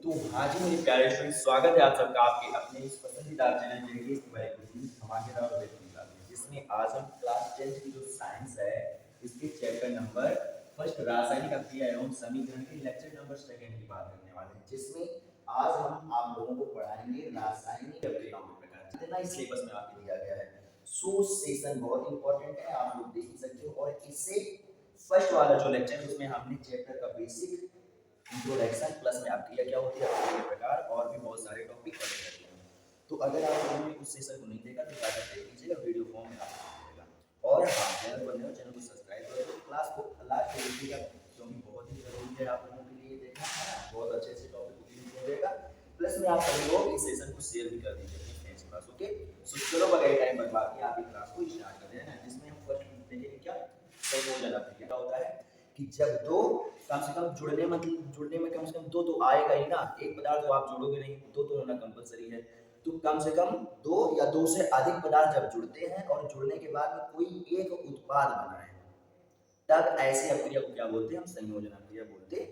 तो हाँ जी मेरे प्यारे स्टूडेंट, स्वागत है आप सबका आपके अपने इस पसंदीदा चैनल जेडीएस की बारे में धमाकेदार और बेहतरीन क्लास में, जिसमें आज हम क्लास 10 की जो साइंस है इसके चैप्टर नंबर फर्स्ट रासायनिक अभिक्रिया एवं समीकरण के लेक्चर नंबर सेकंड की बात करने वाले हैं, जिसमें आज हम आप लोगों को पढ़ाएंगे रासायनिक अभिक्रियाओं के प्रकार। जितना इस सिलेबस में आपको दिया गया है सो सेशन बहुत इंपॉर्टेंट है, आप लोग देख सकते हो। और इससे फर्स्ट वाला जो लेक्चर है उसमें हमने चैप्टर का बेसिक इंट्रोडक्शन प्लस में अभिक्रिया क्या होती है, अभिक्रिया के प्रकार और भी बहुत सारे टॉपिक कवर करते हैं। तो अगर आप लोगों ने उस सेशन को नहीं देखा तो जाकर देख लीजिएगा, वीडियो फॉर्म में आपको मिलेगा। और हाँ, चैनल पर नए हो चैनल को सब्सक्राइब कर दो, क्लास को लास्ट तक देखिएगा क्योंकि बहुत ही जरूरी है आप लोगों के लिए देखना है ना। बहुत अच्छे अच्छे टॉपिक को क्लियर हो जाएगा। प्लस में आप सभी लोग इस सेशन को शेयर भी कर दीजिए अपने फ्रेंड्स के पास। ओके, सो चलो बगैर टाइम बर्बाद किए आप इस क्लास को स्टार्ट करते हैं, जिसमें हम फर्स्ट देखेंगे क्या संयोजन अभिक्रिया क्या होता है कि जब दो कम से कम जुड़ने में कम से कम दो तो आएगा ही ना। एक पदार्थ तो आप जोड़ोगे नहीं, दो तो होना कंपलसरी है। तो कम से कम दो या दो से अधिक पदार्थ जब जुड़ते हैं और जुड़ने के बाद में कोई एक उत्पाद बना है, तब ऐसी अभिक्रिया को क्या बोलते हैं, हम संयोजन अभिक्रिया बोलते हैं।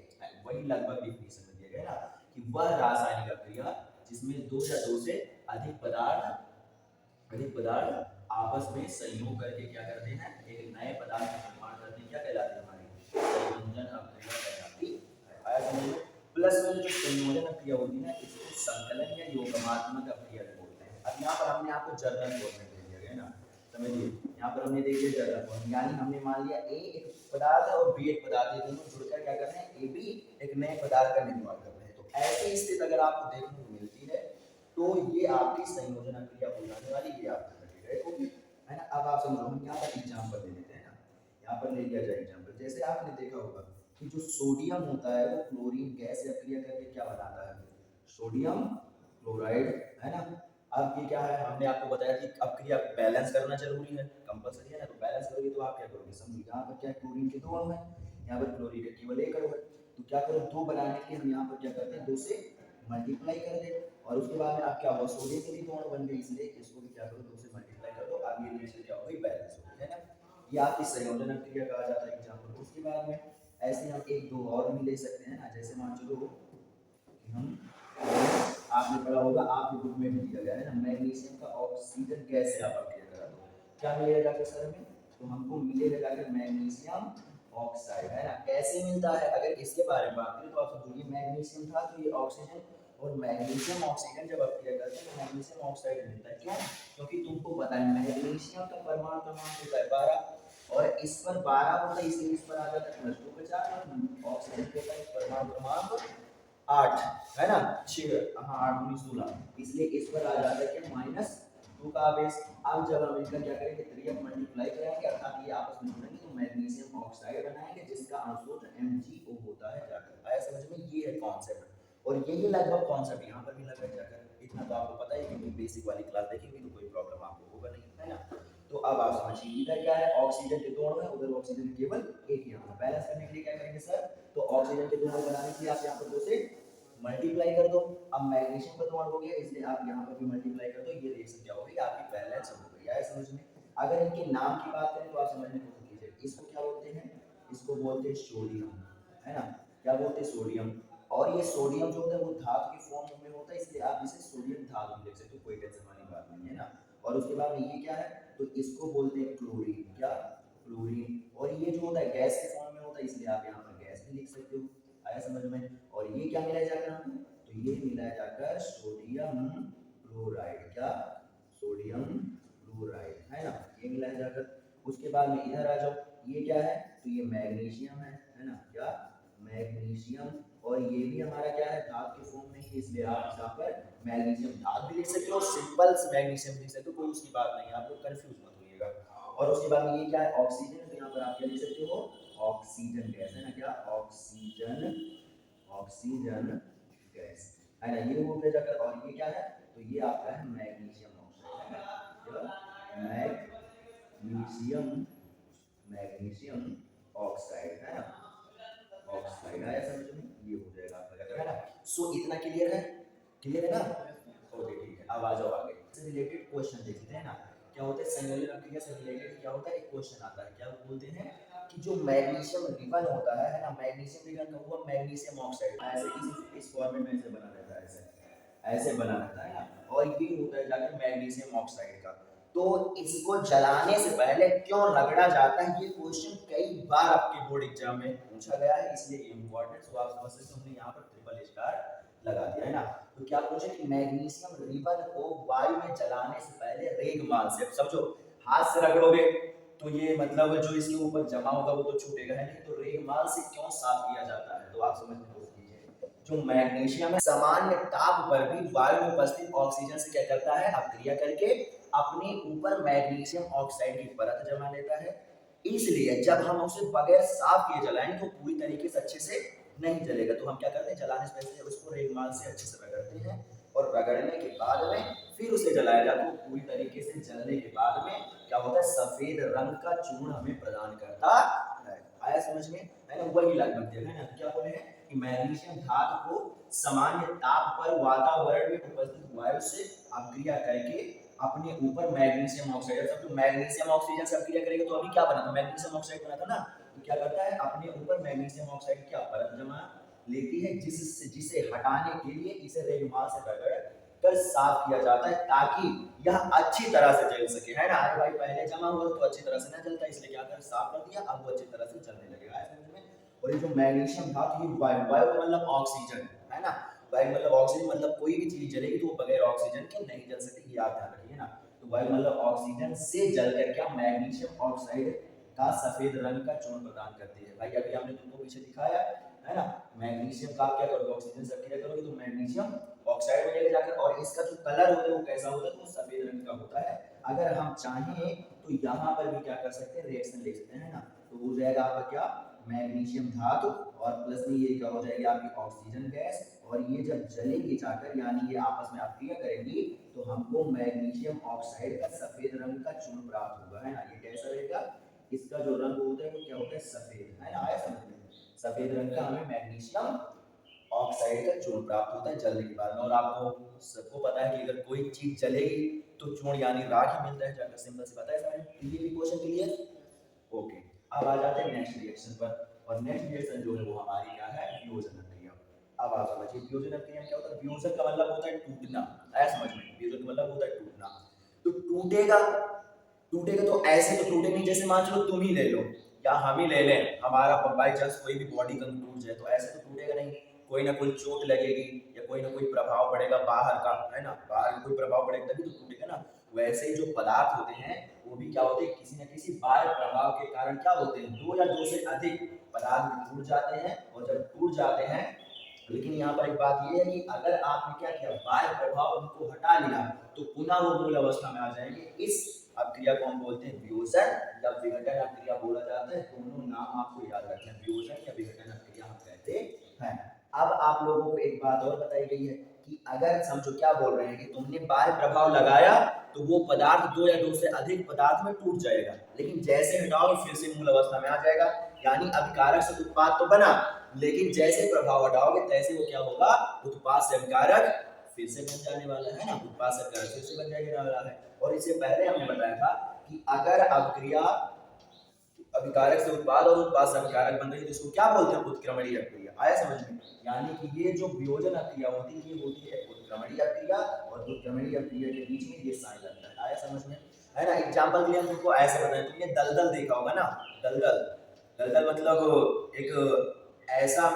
वही लगभग डिफिनेशन में दिया गया है ना कि वह रासायनिक अभिक्रिया जिसमें दो या दो से अधिक पदार्थ आपस में संयोग करके क्या करते हैं, एक नए पदार्थ का निर्माण करते हैं, क्या कहलाती है हमारी संयोजन अभिक्रिया कहलाती है। आया समझ में? प्लस में जो संयोजन अभिक्रिया होती है ना इसको संकलन या योगात्मक अभिक्रिया बोलते हैं। अब यहाँ पर हमने आपको जर्नल फॉर्म में दे दिया गया ना, समझिए यहाँ पर हमने देख लिया जर्नल फॉर्म, यानी हमने मान लिया ए एक पदार्थ है और बी एक पदार्थ है, दोनों जुड़कर क्या कर रहे हैं, ए बी एक नए पदार्थ का निर्माण कर रहे हैं। तो ऐसी स्थिति अगर आपको देखने को मिलती है तो ये आपकी संयोजन अभिक्रिया हो जाने वाली, ये आप ओके है ना। अब आप समझो, हम यहाँ पर एग्जांपल ले लेते हैं ना, यहाँ पर ले लिया जाए एग्जांपल। जैसे आपने देखा होगा कि जो सोडियम होता है वो क्लोरीन गैस से अभिक्रिया करके क्या बनाता है, सोडियम क्लोराइड, है ना। अब ये क्या है, हमने आपको बताया कि अभिक्रिया बैलेंस करना जरूरी है, कंपलसरी है ना। तो बैलेंस करोगे तो आप क्या करोगे, समझो यहाँ पर क्या क्लोरीन के दो अणु है, यहाँ पर क्लोरीन के केवल एक अणु है। तो क्या करो, दो बनाने के लिए हम यहाँ पर क्या करते हैं, दो से मल्टीप्लाई कर दे। और उसके बाद में आप क्या हुआ, सोडियम के भी दो अणु बन गए, इसलिए इसको भी क्या करो, दो से मल्टीप्लाई कर दो। अब ये रिएक्शन क्या हो गई, बैलेंस हो गई, है ना। ये आपकी संयोजन अभिक्रिया कहा जाता है एग्जांपल। उसके बाद में ऐसे हम एक दो और भी ले सकते हैं ना, जैसे मान चलो कि हम, आपने पढ़ा होगा, आपके बुक में भी दिया गया है ना, मैग्नीशियम का ऑक्सीजन गैस से आप अभिक्रिया करा दो, क्या मिलेगा जाकर सर में, तो हमको मिलेगा जाकर मैग्नीशियम ऑक्साइड, है ना। कैसे मिलता है, अगर इसके बारे में बात करें तो आप समझो ये मैग्नीशियम था तो ये ऑक्सीजन, और मैग्नीशियम ऑक्सीजन जब अभिक्रिया करते हैं तो मैग्नीशियम ऑक्साइड मिलता है। क्यों, क्योंकि तुमको पता है मैग्नीशियम का परमाणु क्रमांक होता है 12 और इस पर 12 होता है, इसलिए इस पर आ जाता है +2 का चार्ज, ऑक्सीजन के ऊपर परमाणु क्रमांक 8 है ना, 6, हाँ 8 दूनी 16, इसलिए इस पर आ जाता है कि -2 का आवेश। अब जब हम इनका क्या करेंगे, 3 मल्टीप्लाई करेंगे, अर्थात ये आपस में जुड़ेंगे तो मैग्नीशियम ऑक्साइड बनाएंगे, जिसका अणुसूत्र MgO होता है जाकर। आया समझ में, ये है कॉन्सेप्ट। और यही लगभग कॉन्सेप्ट यहाँ पर भी लगभग जाकर, इतना तो आपको पता है कि बेसिक वाली क्लास देखेंगे तो कोई प्रॉब्लम आपको होगा नहीं, है ना। तो अब आप समझिए इधर क्या है, ऑक्सीजन के दो अणु है, उधर ऑक्सीजन केवल एक ही अणु है। बैलेंस करने के लिए क्या करेंगे सर, तो ऑक्सीजन के दो अणु बनाने के लिए आप यहाँ पर 2 से मल्टीप्लाई कर दो। अब मैग्नीशियम का दो अणु हो गया, इसलिए आप यहाँ पर भी मल्टीप्लाई कर दो, ये रिएक्शन क्या हो गई, आपकी बैलेंस हो गई। आया समझ में। अगर इनके नाम की बात करें तो आप समझने की कोशिश कीजिए, इसको क्या बोलते हैं, इसको बोलते हैं सोडियम, है ना। क्या बोलते हैं, सोडियम। और ये सोडियम जो होता है वो धातु की फॉर्म में होता है, इसलिए आप इसे सोडियम धातु लिख सकते हो, कोई टेंशन वाली बात नहीं है ना। और उसके बाद में ये क्या है, तो इसको बोलते हैं क्लोरीन, क्या, क्लोरीन। और ये जो होता है गैस के फॉर्म में होता है, इसलिए आप यहाँ पर गैस भी लिख सकते हो। आया समझ में। और ये क्या मिलाया जाकर हमको, तो ये मिलाया जाकर सोडियम क्लोराइड, क्या, सोडियम क्लोराइड, है ना, ये मिलाया जाकर। उसके बाद में इधर आ जाओ, ये क्या है, तो ये मैग्नीशियम है ना, क्या, मैग्नीशियम। और ये भी हमारा क्या है, धातु के फॉर्म में है, इसलिए आप यहाँ पर मैग्नीशियम धातु भी लिख सकते हो, सिंपल मैग्नीशियम लिख सकते हो, कोई उसकी बात नहीं है, आप लोग कंफ्यूज मत होइएगा। और उसके बाद में ये क्या है, ऑक्सीजन, तो यहाँ पर आप क्या लिख सकते हो, ऑक्सीजन गैस, है ना, क्या, ऑक्सीजन, ऑक्सीजन गैस, है ना, ये हो गया जाकर। और ये क्या है, तो ये आपका है मैग्नीशियम ऑक्साइड, है ना, मैग्नीशियम, मैग्नीशियम ऑक्साइड, है ना, ऑक्साइड। आया समझ में, ये हो जाएगा आपका, है ना। सो इतना क्लियर है, क्लियर है ना। ओके ठीक है, अब आ जाओ आगे, इससे रिलेटेड क्वेश्चन देखते हैं ना। क्या होता है, संयोजन अभिक्रिया से रिलेटेड क्या होता है, एक क्वेश्चन आता है, क्या बोलते हैं, कि जो मैग्नीशियम रिबन होता है ना, मैग्नीशियम रिबन का हुआ मैग्नीशियम ऑक्साइड, ऐसे इस फॉर्मेट में ऐसे बना रहता है, ऐसे ऐसे बना रहता है ना, और ये होता है जाकर मैग्नीशियम ऑक्साइड का। तो इसको जलाने से पहले क्यों रगड़ा जाता है, ये क्वेश्चन कई बार आपके बोर्ड एग्जाम में पूछा गया है, इसलिए ये इंपॉर्टेंट। तो आप समझ सकते हो, हमने यहाँ पर ट्रिपल स्टार लगा दिया है ना। तो क्या पूछे कि मैग्नीशियम रिबन को वायु में जलाने से पहले रेगमाल से, समझो हाथ से रगड़ोगे तो ये मतलब जो इसके ऊपर जमा होगा वो तो छूटेगा है नहीं, तो रेगमाल से क्यों साफ किया जाता है, तो आप समझ लीजिए जो मैग्नीशियम है सामान्य ताप पर भी वायु में उपस्थित ऑक्सीजन से क्या करता है, अपक्रिया करके अपने ऊपर मैग्नीशियम ऑक्साइड की परत जमा लेता है। इसलिए जब हम उसे बगैर साफ किए जलाएंगे तो पूरी तरीके से अच्छे से नहीं जलेगा। तो हम क्या करते हैं, जलाने से पहले उसको रेगमाल से अच्छे से रगड़ते हैं, और रगड़ने के बाद में फिर उसे जलाया जाता है। तो पूरी तरीके से जलने के बाद में क्या होता है, सफेद रंग का चूर्ण हमें प्रदान करता है। आया समझ में, है ना, वही लगभग देखा है ना। क्या बोले हैं कि मैग्नीशियम धातु को सामान्य ताप पर वातावरण में उपस्थित वायु से अपक्रिया करके अपने ऊपर मैग्नीशियम ऑक्साइड, सब तो मैग्नीशियम ऑक्सीजन से अपक्रिया करेगा तो अभी क्या बना था, मैग्नीशियम ऑक्साइड बना था ना। तो क्या करता है, अपने ऊपर मैग्नीशियम ऑक्साइड की परत जमा लेती है, जिसे हटाने के लिए इसे रेगमाल से रगड़ कर साफ किया जाता है, ताकि यह अच्छी तरह से जल सके, है ना। अरे भाई पहले जमा हुआ तो अच्छी तरह से ना जलता, इसलिए क्या कर साफ कर दिया, अब वो अच्छी तरह से जलने लगेगा, समझ में। और ये जो मैग्नीशियम था, तो ये वायु, वायु का मतलब ऑक्सीजन है ना, वायु मतलब ऑक्सीजन, मतलब कोई भी चीज जलेगी तो वो बगैर ऑक्सीजन के नहीं जल सकती, ये आप ध्यान रखिए ना। तो वायु मतलब ऑक्सीजन से जलकर क्या मैग्नीशियम ऑक्साइड का सफेद रंग का चूर्ण प्रदान करती है। भाई अभी हमने तुमको पीछे दिखाया है ना, मैग्नीशियम का आप क्या करोगे, ऑक्सीजन से क्रिया करोगे तो मैग्नीशियम ऑक्साइड में जाकर, और इसका जो कलर होता है वो कैसा होता है, तो सफेद रंग का होता है। अगर हम चाहें तो यहाँ पर भी क्या कर सकते हैं, रिएक्शन लिख सकते हैं ना। तो हो जाएगा आपका क्या, मैग्नीशियम धातु और प्लस में ये क्या हो जाएगी आपकी ऑक्सीजन गैस, और ये जब जलेंगे जाकर यानी ये आपस में अपक्रिया करेंगी तो हमको मैग्नीशियम ऑक्साइड का सफेद रंग का चूर्ण प्राप्त होगा, है ना। ये कैसा रहेगा, इसका जो रंग होता है वो क्या होता है, सफेद, है ना। आया समझ में, सफेद रंग का हमें मैग्नीशियम ऑक्साइड का चूर्ण प्राप्त होता है जलने के बाद में। और आपको सबको पता है कि अगर कोई चीज जलेगी तो चूर्ण यानी राख ही मिलता है जाकर, सिंपल सी बात है। इसमें ये भी क्वेश्चन क्लियर, ओके। अब आ जाते हैं नेक्स्ट रिएक्शन पर, और नेक्स्ट रिएक्शन जो है वो हमारी क्या है, वियोजन क्रिया। अब आप समझिए वियोजन क्रिया में क्या होता है, वियोजन का मतलब होता है टूटना, आया समझ में, वियोजन का मतलब होता है टूटना। तो टूटेगा, टूटेगा तो ऐसे तो टूटे नहीं, जैसे मान चलो तुम ही ले लो या हम ही ले लें, हमारा बाई चांस कोई भी बॉडी का टूट जाए तो ऐसे तो टूटेगा नहीं, कोई ना कोई चोट लगेगी या कोई ना कोई प्रभाव पड़ेगा बाहर का, है ना, बाहर का कोई प्रभाव पड़ेगा तभी तो टूटेगा ना। वैसे ही जो पदार्थ होते हैं वो भी क्या होते हैं, किसी न किसी बाह्य प्रभाव के कारण क्या होते हैं, दो या दो से अधिक पदार्थ टूट जाते हैं। और जब टूट जाते हैं, लेकिन यहाँ पर एक बात ये है कि अगर आपने क्या किया, बाह्य प्रभाव उनको हटा लिया तो पुनः वो मूल अवस्था में आ जाएंगे। इस अपक्रिया को हम बोलते हैं वियोजन या विघटन अपक्रिया बोला जाता है। दोनों नाम आपको याद रखना है, वियोजन या विघटन अपक्रिया हम कहते हैं। अब आप लोगों को एक बात और बताई गई है कि अगर समझो क्या बोल रहे हैं कि तुमने बाह्य प्रभाव लगाया तो वो पदार्थ दो या दो से अधिक पदार्थ में टूट जाएगा, लेकिन जैसे हटाओगे फिर से मूल अवस्था में आ जाएगा। यानी अभिकारक से उत्पाद तो बना, लेकिन जैसे प्रभाव हटाओगे तैसे वो क्या होगा, उत्पाद से अभिकारक फिर से बन जाने वाला है ना, उत्पाद से अभिकारक फिर से बन जाने वाला है। और इससे पहले हमने बताया था कि अगर अपक्रिया अभिकारक से उत्पाद और उत्पाद से अभिकारक बन रही है तो इसको क्या बोलते हैं, उत्क्रमणीय अपक्रिया। आया समझ में, यानी कि ये जो वियोजन अपक्रिया होती है ये होती है उत्क्रमणीय अपक्रिया, और उत्क्रमणीय अपक्रिया के बीच में ये साइन लगता है। आया समझ में, है ना। एग्जांपल के लिए हम तुमको ऐसे बताएं, तुमने दलदल देखा होगा ना, दलदल, दलदल मतलब ऐसा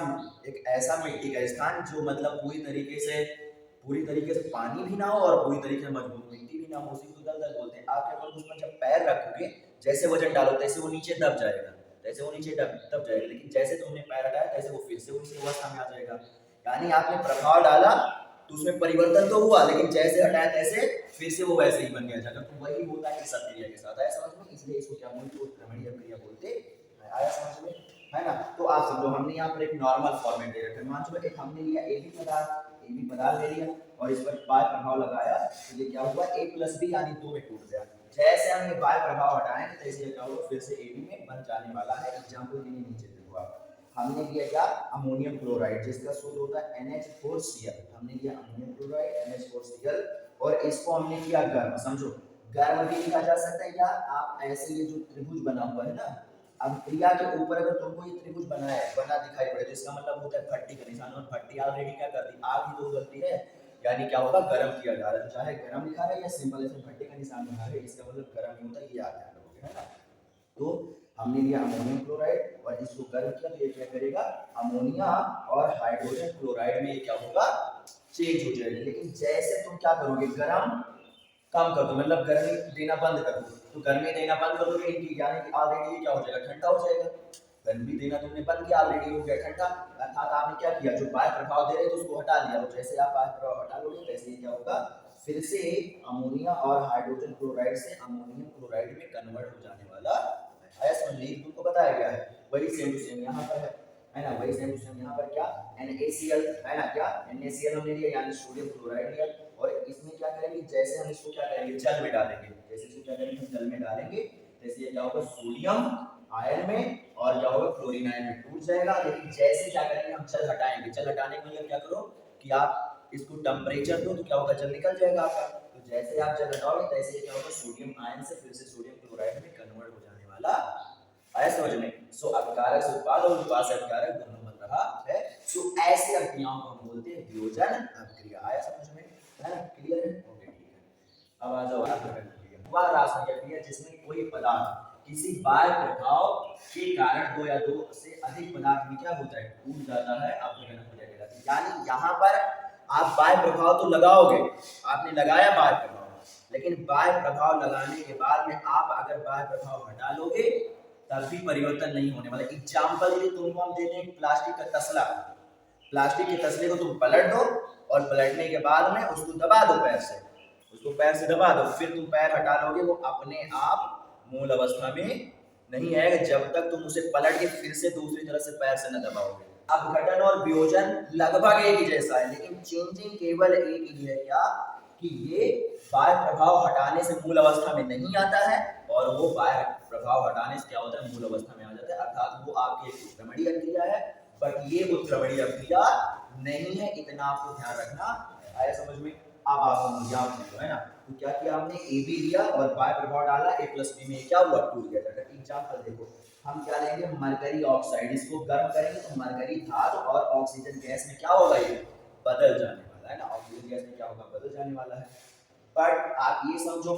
एक ऐसा मिट्टी का स्थान जो मतलब पूरी तरीके से पानी भी ना हो और पूरी तरीके से मजबूत मिट्टी भी ना हो, उसी को दलदल बोलते हैं। आप क्या करोगे, उसमें जब पैर रखोगे, जैसे वजन डालो तैसे वो नीचे दब जाएगा, तैसे वो नीचे दब जाएगा, लेकिन जैसे तुमने पैर हटाया तैसे वो फिर से उसी अवस्था में आ जाएगा। यानी आपने प्रभाव डाला तो उसमें परिवर्तन तो हुआ, लेकिन जैसे हटाया तैसे फिर से वो वैसे ही बन गया जाएगा। तो वही होता है इस अपक्रिया के साथ। आया समझ में, इसलिए इसको क्या बोलते हैं, उत्क्रमणीय अपक्रिया बोलते हैं। आया समझ में, है ना। तो आप समझो हमने यहाँ पर एक नॉर्मल फॉर्मेट दे रखा है, मान चलो एक हमने लिया ए बी पदार्थ ले लिया और इस पर बाह्य प्रभाव लगाया तो ये क्या हुआ, a प्लस बी यानी दो में टूट गया। जैसे हम ये बाह्य प्रभाव हटाएंगे तैसे ये क्या होगा, फिर से ए बी में बन जाने वाला है। एग्जांपल के लिए नीचे देखो आप, हमने लिया क्या, अमोनियम क्लोराइड जिसका सूत्र होता है NH4Cl। हमने लिया अमोनियम क्लोराइड NH4Cl और इसको हमने किया गर्म। समझो गर्म भी लिखा जा सकता है, या आप ऐसे ये जो त्रिभुज बना हुआ है ना, अब क्रिया के ऊपर अगर तुमको ये त्रिभुज बना दिखाई पड़े तो इसका मतलब होता है भट्टी का निशान, और भट्टी ऑलरेडी क्या करती है, आग ही तो उगलती है, यानी क्या होगा, गर्म किया जा रहा है। चाहे गर्म लिखा है या सिंपल ऐसे भट्टी का निशान बना है, इसका मतलब गर्म ही होता है, ये याद रखोगे, है ना। तो हमने लिया अमोनियम क्लोराइड और इसको गर्म किया तो ये क्या करेगा, अमोनिया और हाइड्रोजन क्लोराइड में ये क्या होगा, चेंज हो जाएगा। लेकिन जैसे तुम क्या करोगे, गर्म कम कर दो, मतलब गर्मी देना बंद कर दो, तो गर्मी देना बंद कर दोगे इनकी, यानी कि ऑलरेडी ये क्या हो जाएगा, ठंडा हो जाएगा। गर्मी देना तुमने बंद किया, ऑलरेडी हो गया ठंडा, अर्थात आपने क्या किया, जो बाह्य प्रभाव दे रहे थे उसको हटा दिया। और जैसे आप बाह्य प्रभाव हटा लोगे वैसे ही क्या होगा, फिर से अमोनिया और हाइड्रोजन क्लोराइड से अमोनियम क्लोराइड में कन्वर्ट हो जाने वाला है। समझ लीजिए, तुमको बताया गया है, वही सेम टू सेम यहाँ पर है ना, वही सेम टू सेम यहाँ पर क्या NaCl है ना, क्या NaCl हमने लिया यानी सोडियम क्लोराइड लिया, और इसमें क्या करेंगे, जैसे हम इसको क्या करेंगे, जल में डालेंगे, जैसे इसको क्या करेंगे, जल में डालेंगे, जैसे ये क्या होगा, सोडियम आयन में, और क्या होगा, क्लोरीन आयन में टूट जाएगा। लेकिन जैसे क्या करेंगे, हम जल हटाएंगे, जल हटाने के लिए क्या करो कि आप इसको टेम्परेचर दो, तो क्या होगा, जल निकल जाएगा आपका। तो जैसे आप जल हटाओगे तैसे क्या होगा, सोडियम आयन से फिर से सोडियम क्लोराइड में कन्वर्ट हो जाने वाला आया समझ में। सो अपकारक से उत्पाद और उत्पाद से अपकारक दोनों बन रहा है। सो ऐसी अभिक्रियाओं को हम बोलते हैं वियोजन अभिक्रिया। आया समझ में, है ना, क्लियर है, ओके ठीक है। अब आ जाओ रासायनिक क्रिया, वह रासायनिक क्रिया जिसमें कोई पदार्थ किसी बाह्य प्रभाव के कारण दो या दो से अधिक पदार्थ में क्या होता है, टूट जाता है, अपघटन हो जाएगा। यानी यहाँ पर आप बाह्य प्रभाव तो लगाओगे, आपने लगाया बाह्य प्रभाव, लेकिन बाह्य प्रभाव लगाने के बाद में आप अगर बाह्य प्रभाव हटा लोगे तब भी परिवर्तन नहीं होने वाला। एग्जाम्पल ये तुमको हम देते हैं, प्लास्टिक का तसला, प्लास्टिक के तसले को तुम पलट दो और पलटने के बाद में उसको दबा दो पैर से, उसको पैर से दबा दो, फिर तुम पैर हटा लोगे, वो अपने आप मूल अवस्था में नहीं आएगा जब तक तुम उसे पलट के फिर से दूसरी तरफ से पैर से न दबाओगे। अपघटन और वियोजन लगभग एक ही जैसा है, लेकिन चेंजिंग केवल एक ही है, क्या कि ये बाह्य प्रभाव हटाने से मूल अवस्था में नहीं आता है, और वो बाह्य प्रभाव हटाने से क्या होता है, मूल अवस्था में आ जाता है। अर्थात वो आपकी एक उत्क्रमणीय अभिक्रिया है, बट ये उत्क्रमणीय अभिक्रिया नहीं है, इतना आपको ध्यान रखना। आया समझ में। अब आप याद रखो, है ना। तो क्या किया आपने, AB लिया और बाह्य प्रभाव डाला, A + B में क्या हुआ, टूट गया। एग्जाम्पल देखो, हम क्या लेंगे, मरकरी ऑक्साइड, इसको गर्म करेंगे तो मरकरी धातु और ऑक्सीजन गैस में क्या होगा, ये बदल जाने वाला है ना, ऑक्सीजन गैस में क्या होगा, बदल जाने वाला है। बट आप ये समझो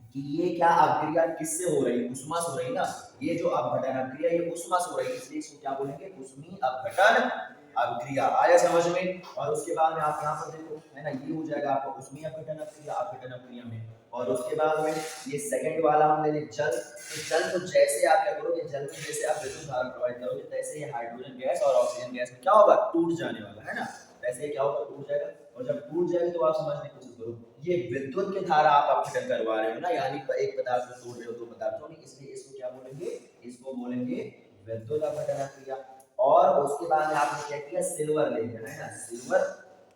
कि ये क्या अभिक्रिया किससे हो रही है, उष्मा से हो रही ना, ये जो अपघटन अभिक्रिया ये उष्मा से हो रही है, इसलिए इसको क्या बोलेंगे, उष्मीय अपघटन अभिक्रिया। आया समझ में। और उसके बाद में आप यहाँ पर देखो, है ना, ये हो जाएगा आपका उष्मीय अपघटन अभिक्रिया, अपघटन अभिक्रिया में। और उसके बाद में ये सेकंड वाला हमने ले जल, तो जल तो जैसे आप क्या करोगे, जल में जैसे आप विद्युत धारा प्रोवाइड करोगे तैसे ये हाइड्रोजन गैस और ऑक्सीजन गैस में क्या होगा, टूट जाने वाला है ना, वैसे क्या होगा, टूट जाएगा। और जब टूट जाएगा तो आप समझने की कोशिश करो, ये विद्युत की धारा आप अपघटन करवा रहे हो ना, यानी एक पदार्थ को तोड़ रहे हो दो पदार्थों में, इसलिए इसको क्या बोलेंगे, इसको बोलेंगे विद्युत अपघटन क्रिया। और उसके बाद आपने क्या किया, सिल्वर ले लिया, है ना, सिल्वर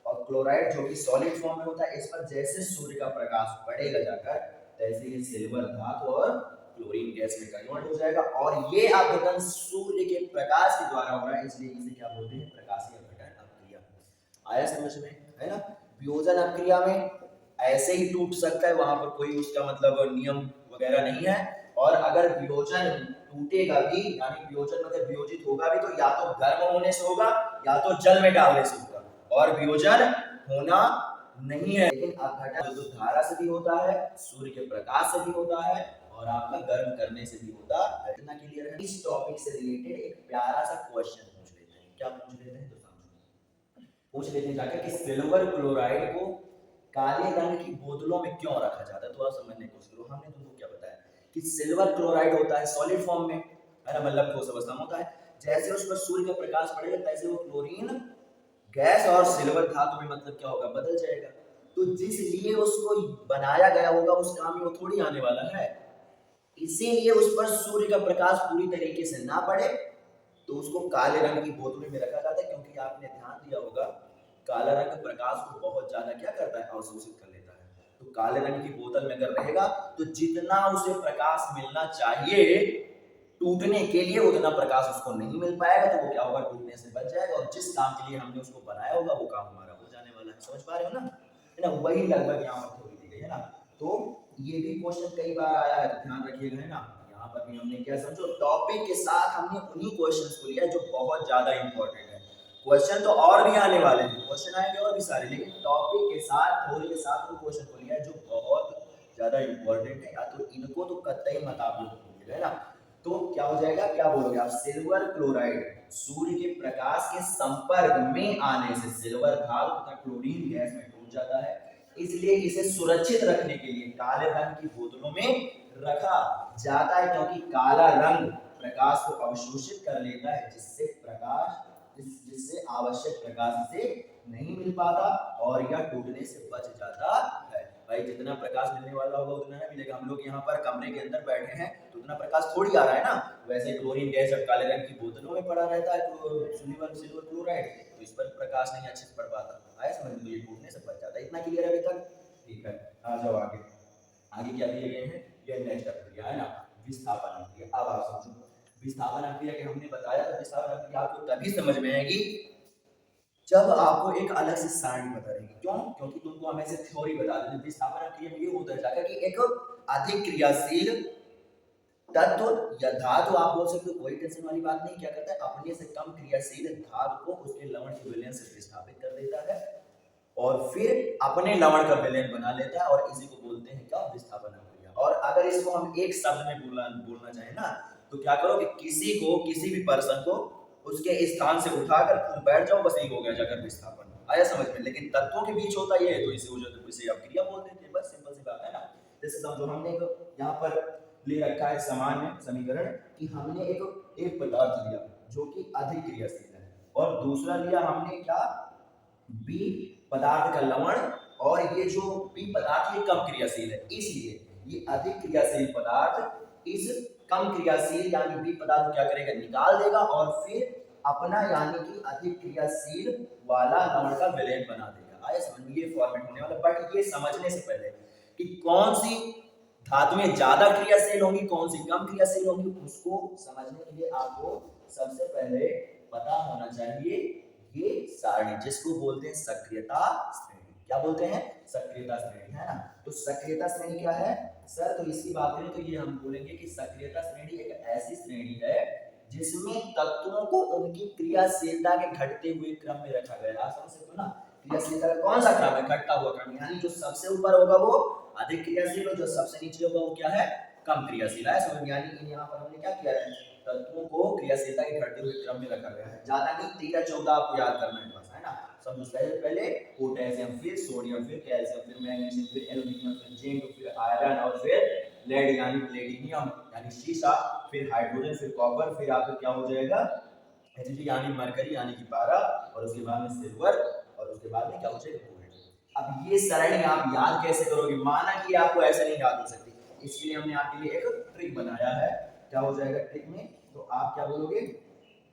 और क्लोराइड जो कि सॉलिड फॉर्म में होता है, इस पर जैसे सूर्य का प्रकाश पड़ेगा जाकर तैसे ये सिल्वर धातु और क्लोरीन गैस में कन्वर्ट हो जाएगा। और ये अपघटन सूर्य के प्रकाश के द्वारा हो रहा है, इसलिए इसे क्या बोलते हैं, प्रकाशीय अपघटन अभिक्रिया। आया समझ में, है ना। वियोजन अभिक्रिया में ऐसे ही टूट सकता है, वहां पर कोई उसका मतलब नियम वगैरह नहीं है। और अगर वियोजन टूटेगा भी, यानी वियोजन मतलब वियोजित होगा भी, तो या तो गर्म होने से होगा या तो जल में डालने से होगा, और वियोजन होना नहीं है। लेकिन अपघटन विद्युत धारा से भी होता है, सूर्य के प्रकाश से भी होता है, और आपका गर्म करने से भी होता है। इतना क्लियर है। इस टॉपिक से रिलेटेड एक प्यारा सा क्वेश्चन पूछ लेते हैं, क्या पूछ लेते हैं, तो समझो, पूछ लेते हैं जाकर कि सिल्वर क्लोराइड को काले रंग की बोतलों में क्यों रखा जाता है। थोड़ा समझने की कोशिश करो, हमने तुमको क्या बताया कि सिल्वर क्लोराइड होता है सॉलिड फॉर्म में, है ना, मतलब ठोस अवस्था में होता है। जैसे उस पर सूर्य का प्रकाश पड़ेगा तैसे वो क्लोरीन गैस और सिल्वर धातु में मतलब क्या होगा, बदल जाएगा। तो जिस लिए उसको बनाया गया होगा उस काम में वो थोड़ी आने वाला है, इसीलिए उस पर सूर्य का प्रकाश पूरी तरीके से ना पड़े, तो उसको काले रंग की बोतलों में रखा जाता है। क्योंकि आपने ध्यान दिया होगा, काला रंग प्रकाश को बहुत ज्यादा क्या करता है, अवशोषित कर लेता है। तो काले रंग की बोतल में अगर रहेगा तो जितना उसे प्रकाश मिलना चाहिए टूटने के लिए, उतना प्रकाश उसको नहीं मिल पाएगा, तो वो क्या होगा, टूटने से बच जाएगा, और जिस काम के लिए हमने उसको बनाया होगा वो काम हमारा हो जाने वाला है। समझ पा रहे हो ना, है ना, वही लगभग यहाँ पर थोड़ी दी गई है ना। तो ये भी क्वेश्चन कई बार आया है, तो ध्यान रखिएगा, है ना। यहाँ पर भी हमने क्या समझो टॉपिक के साथ हमने उन्हीं क्वेश्चंस को लिया जो बहुत ज्यादा इंपॉर्टेंट है। क्वेश्चन तो और भी आने वाले हैं, क्वेश्चन आएंगे और भी सारे, लेकिन टॉपिक के साथ थ्योरी के साथ उन क्वेश्चन को लिया जो बहुत ज्यादा इंपॉर्टेंट है, या तो इनको तो कतई मत आप लोग भूलिएगा, है ना। तो क्या हो जाएगा, क्या बोलोगे आप, सिल्वर क्लोराइड सूर्य के प्रकाश के संपर्क में आने से सिल्वर धातु तथा क्लोरीन गैस में टूट जाता है, इसलिए इसे सुरक्षित रखने के लिए काले रंग की बोतलों में रखा जाता है, क्योंकि काला रंग प्रकाश को अवशोषित कर लेता है, जिससे आवश्यक प्रकाश इसे नहीं मिल पाता और यह टूटने से बच जाता है। भाई जितना प्रकाश मिलने वाला होगा उतना ही मिलेगा। हम लोग यहाँ पर कमरे के अंदर बैठे हैं तो उतना प्रकाश थोड़ी आ रहा है ना, वैसे क्लोरीन गैस जब काले रंग की बोतलों में पड़ा रहता है तो सिल्वर क्लोराइड, तो इस पर प्रकाश नहीं अच्छे से पड़ पाता, आया समझ में, ये टूटने से बच जाता है। इतना क्लियर है अभी तक? ठीक है, आ जाओ आगे। आगे क्या दिए गए हैं, ये नेक्स्ट प्रक्रिया है ना, विस्थापन प्रक्रिया। अब आप समझो विस्थापन प्रक्रिया के हमने बताया था, विस्थापन प्रक्रिया आपको तभी समझ में आएगी जब आपको एक अलग से सारणी बता रहेगी। क्यों? क्योंकि तुमको हम ऐसे थ्योरी बता देते हैं। विस्थापन प्रक्रिया में ये होता है कि एक अधिक क्रियाशील तत्व या धातु, आप बोल सकते हो, कोई टेंशन वाली बात नहीं, क्या करता है अपने से कम क्रियाशील धातु को उसके लवण के विलयन से विस्थापित कर देता है और फिर अपने लवण का विलयन बना लेता है, और इसी को बोलते हैं क्या, विस्थापन प्रक्रिया। और अगर इसको हम एक शब्द में बोलना चाहें ना, तो क्या करो कि किसी भी पर्सन को उसके स्थान से उठाकर तुम बैठ जाओ, बस एक हो गया जाकर विस्थापन। आया समझ में? लेकिन तत्वों के बीच होता ये है, तो इसे आप क्रिया बोल देते हैं, बस सिंपल सी बात है ना। जैसे समझो हमने यहाँ पर ले रखा है सामान्य समीकरण कि हमने एक पदार्थ लिया जो कि अधिक क्रियाशील है, और दूसरा लिया हमने क्या, बी पदार्थ का लवण, और ये जो बी पदार्थ ये कम क्रियाशील है, इसलिए ये अधिक क्रियाशील पदार्थ इस कम क्रियाशील यानी बी पदार्थ को क्या करेगा, निकाल देगा, और फिर अपना यानी कि अधिक क्रियाशील वाला लवण का विलयन बना देगा। आया समझ में? ये फॉर्मेट होने वाला। बट ये समझने से पहले कि कौन सी धातुएं ज्यादा क्रियाशील होंगी, कौन सी कम क्रियाशील होंगी, उसको समझने के लिए आपको सबसे पहले पता होना चाहिए ये सारणी, जिसको बोलते हैं सक्रियता श्रेणी। क्या बोलते हैं? सक्रियता श्रेणी, है ना। तो सक्रियता श्रेणी क्या है सर? तो इसकी बात करें तो ये हम बोलेंगे कि सक्रियता श्रेणी एक ऐसी श्रेणी है जिसमें तत्वों को उनकी क्रियाशीलता के घटते हुए क्रम में रखा गया है। आप समझ सकते हो ना, क्रियाशीलता का कौन सा क्रम है? घटता हुआ क्रम, यानी जो सबसे ऊपर होगा वो अधिक क्रियाशील और जो सबसे नीचे होगा वो क्या है, कम क्रियाशील है। समझ? यानी यहाँ पर हमने क्या किया है, तत्वों को क्रियाशीलता के घटते हुए क्रम में रखा गया है। ज्यादा नहीं, 13-14 आपको याद करना है बस, है ना। समझो पहले पोटेशियम, फिर सोडियम, फिर कैल्शियम, फिर मैग्नीशियम, फिर एल्युमिनियम, फिर जिंक, फिर आयरन, और फिर लेड यानी प्लेटिनियम यानी शीशा, फिर हाइड्रोजन, फिर कॉपर, फिर आपका क्या हो जाएगा, Hg यानी मरकरी यानी कि पारा, और उसके बाद में सिल्वर, और उसके बाद में क्या हो जाएगा, गोल्ड। अब ये सरणी आप याद कैसे करोगे? माना कि आपको ऐसे नहीं याद हो सकती, इसके लिए हमने आपके लिए एक ट्रिक बनाया है। क्या हो जाएगा ट्रिक में? तो आप क्या बोलोगे,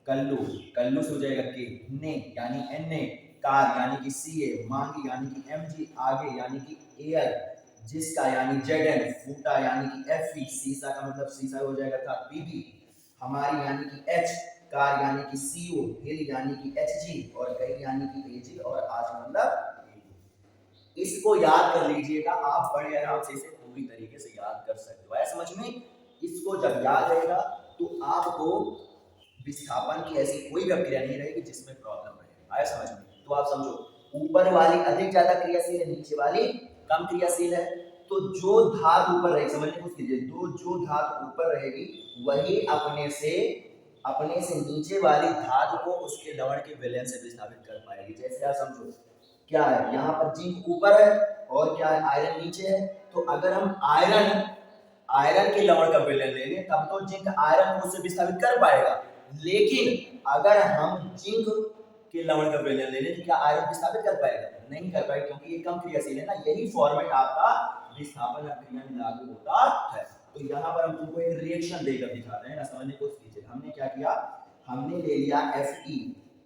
कल्लू से हो जाएगा के, ने यानी Na, कार यानी कि Ca, मांगी यानी कि Mg, आगे यानी कि एयर, जिसका यानी Zn, फूटा यानी कि Fe, सीसा का मतलब सीसा हो जाएगा था Pb, हमारी यानी कि H, कार यानी कि CO, हिल यानी कि Hg, और कहीं यानी कि Ag, और आज मतलब इसको याद कर लीजिएगा, आप बड़े आराम से इसे पूरी तरीके से याद कर सकते हो। ऐसा समझ में? इसको जब याद रहेगा तो आपको विस्थापन की ऐसी कोई प्रक्रिया नहीं रहेगी जिसमें प्रॉब्लम रहेगी। आया समझ में? तो आप समझो ऊपर वाली अधिक ज्यादा क्रियाशील है, नीचे वाली कम क्रियाशील है। तो जो धातु ऊपर रहेगी, समझने की कोशिश कीजिए, जो धातु ऊपर रहेगी वही अपने से नीचे वाली धातु को उसके लवण के विलयन से विस्थापित कर पाएगी। जैसे आप समझो क्या है, यहाँ पर जिंक ऊपर है और क्या है, आयरन नीचे है। तो अगर हम आयरन के लवण का विलयन ले लें तब तो जिंक आयरन को उससे विस्थापित कर पाएगा, लेकिन अगर हम जिंक के लवण का विलयन ले लें तो क्या आयरन विस्थापित कर पाएगा? नहीं कर पाएगा, क्योंकि ये कम क्रियाशील है ना। यही फॉर्मेट आपका विस्थापन प्रक्रिया में लागू होता है। तो यहाँ पर हम तुमको एक रिएक्शन देकर दिखाते हैं ना, समझने की कोशिश कीजिए। हमने क्या किया, हमने ले लिया Fe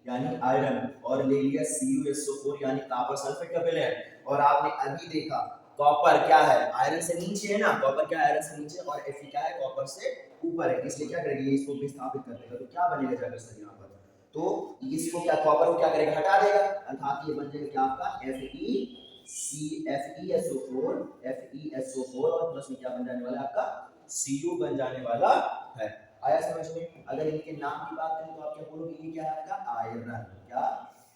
यानी आयरन, और ले लिया CuSO4 यानी कॉपर सल्फेट का विलयन, और आपने अभी देखा कॉपर क्या है, आयरन से नीचे है ना, कॉपर क्या है, आयरन से नीचे, और Fe क्या है, कॉपर से ऊपर है, इसलिए क्या करेंगे, इसको विस्थापित कर देगा। तो क्या बनेगा जाकर सर यहाँ पर, तो इसको क्या, कॉपर को क्या करेगा, हटा देगा, अर्थात ये बन जाएगा क्या आपका FeSO4 और प्लस में क्या बन जाने वाला है आपका Cu बन जाने वाला है। आया समझ में? अगर इनके नाम की बात करें तो आप क्या बोलोगे, ये क्या आएगा, आयरन। क्या,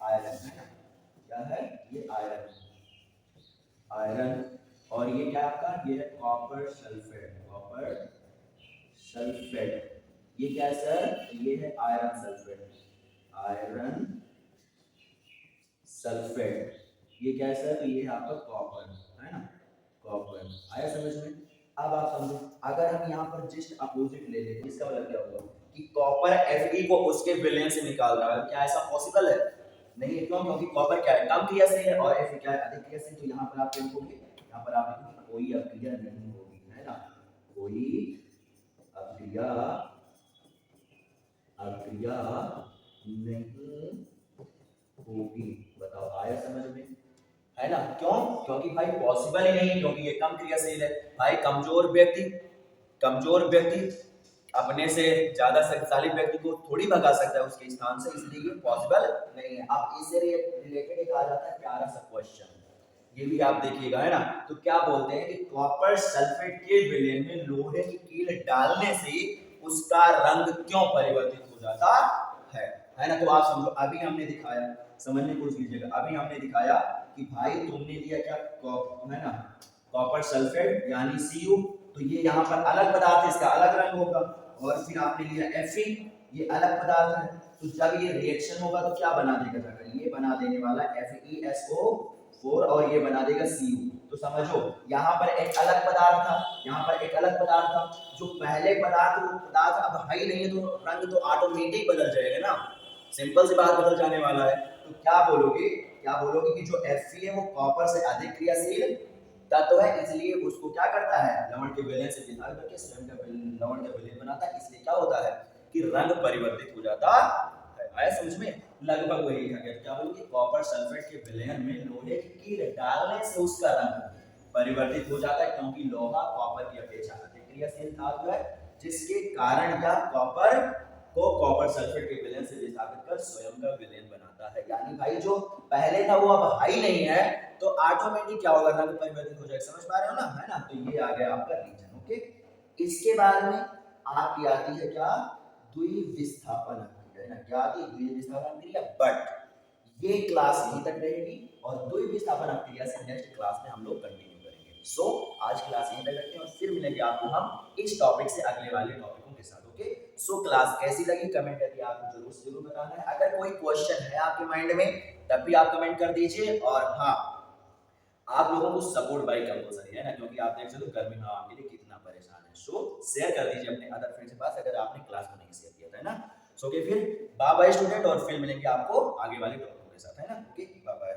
आयरन है ना, क्या है ये, आयरन, आयरन। और ये क्या आपका, ये है कॉपर सल्फेट, कॉपर सल्फेट। ये क्या है सर, ये है आयरन सल्फेट, आयरन सल्फेट। ये क्या है सर, ये है आपका कॉपर, है ना, कॉपर। आया समझ में? अब आप समझो, अगर हम यहाँ पर जस्ट अपोजिट ले लेते, इसका मतलब क्या होगा कि कॉपर Fe को उसके विलयन से निकाल रहा है। क्या ऐसा पॉसिबल है? नहीं है। क्यों? क्योंकि कॉपर क्या है, कम क्रियाशील है और Fe क्या है, अधिक क्रियाशील। तो यहाँ पर आप क्या लिखोगे, यहाँ पर आप लिखोगे कोई अक्रिया नहीं होगी, है ना, कोई अक्रिया, अक्रिया नहीं होगी। बताओ, आया समझ में? है ना? क्यों? क्योंकि भाई पॉसिबल ही नहीं, क्योंकि ये कम क्रियाशील है। भाई कमजोर व्यक्ति, कमजोर व्यक्ति अपने से ज्यादा शक्तिशाली व्यक्ति को थोड़ी भगा सकता है उसके स्थान से, इसलिए ये पॉसिबल नहीं है। अब इससे रिलेटेड एक आ जाता है प्यारा सा क्वेश्चन, ये भी आप देखिएगा, है ना। तो क्या बोलते हैं कि कॉपर सल्फेट के विलयन में लोहे की कील डालने से उसका रंग क्यों परिवर्तित हो जाता है ना। तो आप समझो, अभी हमने दिखाया, समझने की कोशिश कीजिएगा, अभी हमने दिखाया कि भाई तुमने लिया क्या, है ना, कॉपर सल्फेट यानी Cu। तो ये यहाँ पर अलग पदार्थ है, इसका अलग रंग होगा। और फिर आपने लिया Fe, ये अलग पदार्थ है। तो जब ये रिएक्शन होगा तो क्या बना देगा जाकर, ये बना देने वाला FeSO4 और ये बना देगा Cu। तो समझो, यहाँ पर एक अलग पदार्थ था, यहाँ पर एक अलग पदार्थ था। जो पहले पदार्थ, वो पदार्थ अब है ही नहीं है, तो रंग तो ऑटोमेटिक बदल जाएगा ना, सिंपल सी बात, बदल जाने वाला है। तो क्या बोलोगे, क्या बोलोगे कि जो Fe है वो कॉपर से अधिक क्रियाशील तत्व है, इसलिए उसको क्या करता है, लवण के विलयन से विभाग करके स्वयं का लवण का विलयन बनाता है। इसलिए क्या होता है कि रंग परिवर्तित हो जाता है। आया समझ में? लगभग वही लिखा गया। क्या बोलोगे, कॉपर सल्फेट के विलयन में लोहे की कील डालने से उसका रंग परिवर्तित हो जाता है, क्योंकि लोहा कॉपर की अपेक्षा अधिक क्रियाशील धातु है, जिसके कारण यह कॉपर को कॉपर सल्फेट के विलयन से विस्थापित कर स्वयं का विलयन बनाता है। यानी भाई जो पहले था वो अब हाई नहीं है, तो ऑटोमेटिक क्या होगा, रंग परिवर्तित हो जाएगा। समझ पा रहे हो ना, है ना। तो ये आ गया आपका रीजन। ओके, इसके बाद में आपकी आती है क्या, द्विविस्थापन क्रिया, है ना। क्या आती है, द्विविस्थापन क्रिया। बट ये क्लास यहीं तक रहेगी और द्विविस्थापन क्रिया से नेक्स्ट क्लास में हम लोग कंटिन्यू करेंगे। सो आज क्लास यहीं तक रखते हैं और फिर मिलेंगे आपको हम इस टॉपिक से अगले वाले टॉपिकों के साथ। ओके, सो क्लास कैसी लगी कमेंट करके आपको जरूर से जरूर बताना है। अगर कोई क्वेश्चन है आपके माइंड में तब भी आप कमेंट कर दीजिए। और हाँ, आप लोगों को सपोर्ट बाई कंपल्सरी है ना, क्योंकि आप देख सकते हो गर्मी में आपके लिए कितना परेशान है। सो शेयर कर दीजिए अपने अदर फ्रेंड्स के पास अगर आपने क्लास में नहीं शेयर किया था, है ना। सो ओके, फिर बाय बाय स्टूडेंट, और फिर मिलेंगे आपको आगे वाले टॉपिक के साथ, है ना। Okay, bye bye.